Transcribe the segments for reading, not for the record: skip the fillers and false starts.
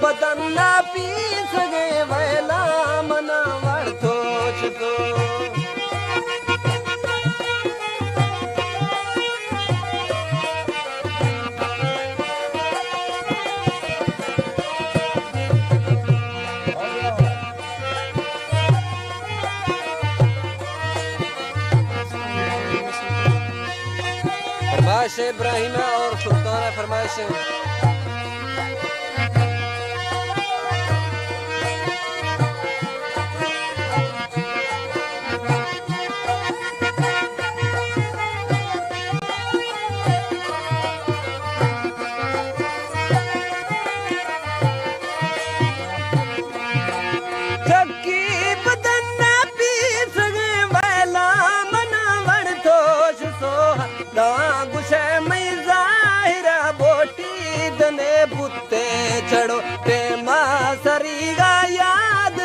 बदन ना पी सगे वैला मना वर्थोच तो फरमाइश इब्राहिम और सुल्तान फरमाइश चढ़ो ते सरीगा याद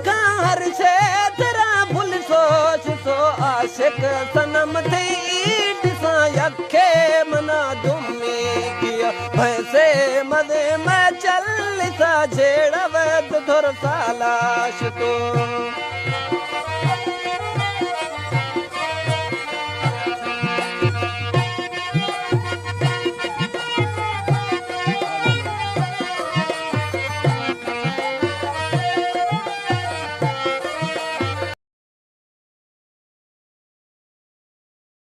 का हर शे तरा भूल सोच सो आशिक सनम थी दिसा यखे मना दुमी किया भैसे मदे मैं चल सा झेड़ा वैद थोर सालाश तो